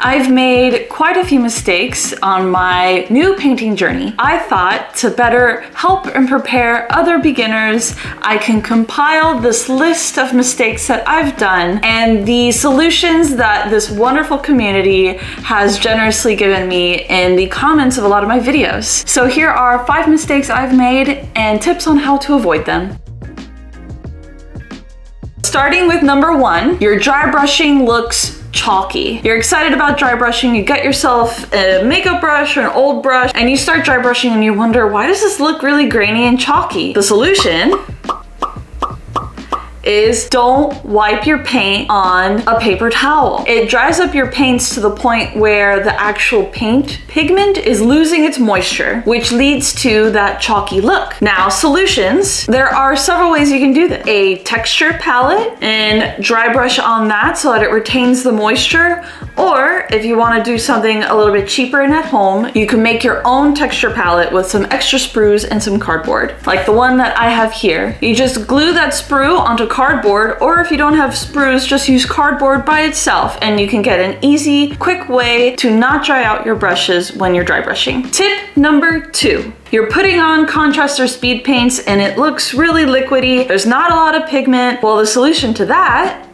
I've made quite a few mistakes on my new painting journey. I thought to better help and prepare other beginners, I can compile this list of mistakes that I've done and the solutions that this wonderful community has generously given me in the comments of a lot of my videos. So here are 5 mistakes I've made and tips on how to avoid them. Starting with number 1, your dry brushing looks chalky. You're excited about dry brushing, you get yourself a makeup brush or an old brush, and you start dry brushing and you wonder, why does this look really grainy and chalky? The solution is don't wipe your paint on a paper towel. It dries up your paints to the point where the actual paint pigment is losing its moisture, which leads to that chalky look. Now, solutions, there are several ways you can do this. A texture palette and dry brush on that so that it retains the moisture, or if you want to do something a little bit cheaper and at home, you can make your own texture palette with some extra sprues and some cardboard, like the one that I have here. You just glue that sprue onto cardboard, or if you don't have sprues, just use cardboard by itself and you can get an easy, quick way to not dry out your brushes when you're dry brushing. Tip number 2. You're putting on contrast or speed paints and it looks really liquidy. There's not a lot of pigment. Well, the solution to that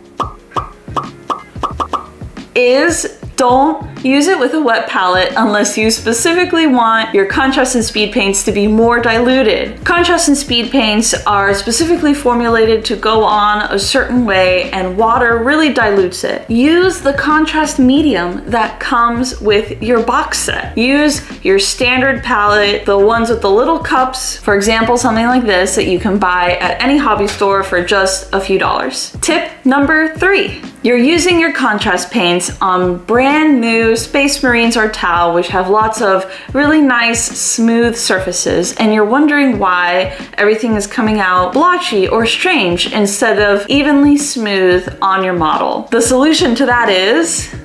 is don't use it with a wet palette unless you specifically want your contrast and speed paints to be more diluted. Contrast and speed paints are specifically formulated to go on a certain way and water really dilutes it. Use the contrast medium that comes with your box set. Use your standard palette, the ones with the little cups, for example, something like this that you can buy at any hobby store for just a few dollars. Tip number 3. You're using your contrast paints on brand new Space Marines or Tau, which have lots of really nice smooth surfaces, and you're wondering why everything is coming out blotchy or strange instead of evenly smooth on your model. The solution to that is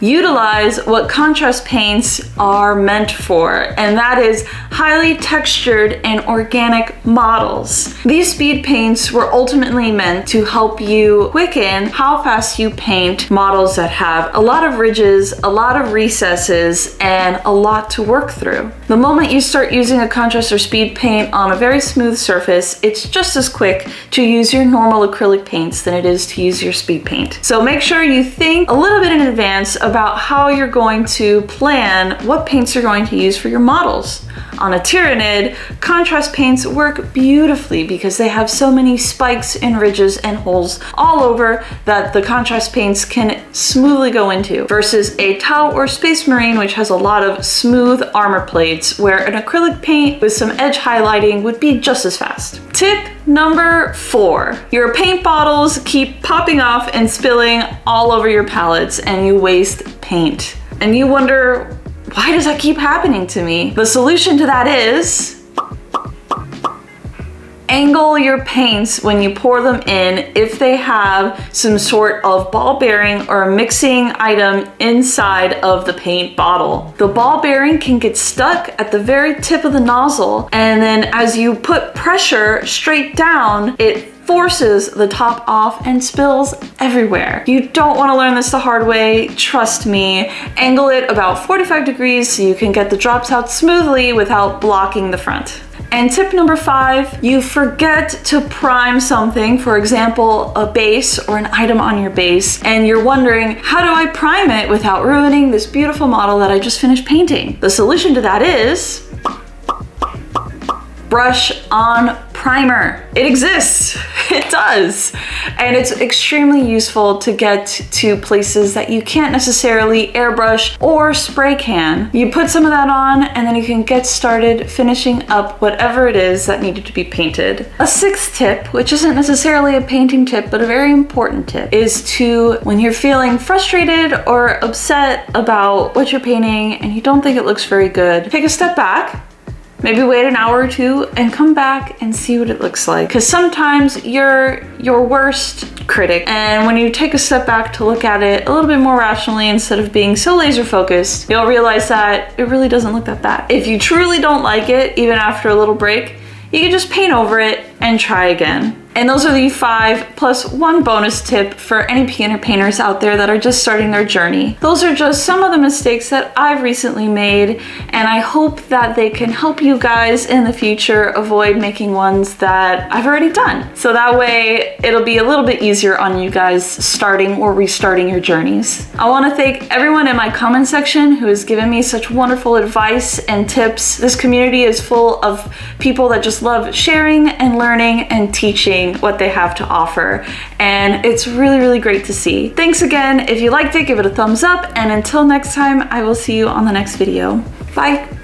utilize what contrast paints are meant for, and that is highly textured and organic models. These speed paints were ultimately meant to help you quicken how fast you paint models that have a lot of ridges, a lot of recesses, and a lot to work through. The moment you start using a contrast or speed paint on a very smooth surface, it's just as quick to use your normal acrylic paints than it is to use your speed paint. So make sure you think a little bit in advance about how you're going to plan what paints you're going to use for your models. On a Tyranid, contrast paints work beautifully because they have so many spikes and ridges and holes all over that the contrast paints can smoothly go into, versus a Tau or Space Marine, which has a lot of smooth armor plates, where an acrylic paint with some edge highlighting would be just as fast. Tip number 4. Your paint bottles keep popping off and spilling all over your palettes and you waste paint. And you wonder, why does that keep happening to me? The solution to that is angle your paints when you pour them in if they have some sort of ball bearing or a mixing item inside of the paint bottle. The ball bearing can get stuck at the very tip of the nozzle, and then as you put pressure straight down, it forces the top off and spills everywhere. You don't want to learn this the hard way, trust me. Angle it about 45 degrees so you can get the drops out smoothly without blocking the front. And tip number 5, you forget to prime something, for example, a base or an item on your base, and you're wondering, how do I prime it without ruining this beautiful model that I just finished painting? The solution to that is brush on primer. It exists, it does. And it's extremely useful to get to places that you can't necessarily airbrush or spray can. You put some of that on and then you can get started finishing up whatever it is that needed to be painted. A 6th tip, which isn't necessarily a painting tip, but a very important tip, is to, when you're feeling frustrated or upset about what you're painting and you don't think it looks very good, take a step back, maybe wait an hour or 2 and come back and see what it looks like. Because sometimes you're your worst critic, and when you take a step back to look at it a little bit more rationally instead of being so laser focused, you'll realize that it really doesn't look that bad. If you truly don't like it, even after a little break, you can just paint over it and try again. And those are the 5 plus 1 bonus tip for any beginner painters out there that are just starting their journey. Those are just some of the mistakes that I've recently made, and I hope that they can help you guys in the future avoid making ones that I've already done. So that way it'll be a little bit easier on you guys starting or restarting your journeys. I want to thank everyone in my comment section who has given me such wonderful advice and tips. This community is full of people that just love sharing and learning and teaching what they have to offer, and it's really, really great to see. Thanks again. If you liked it, give it a thumbs up, and until next time, I will see you on the next video. Bye.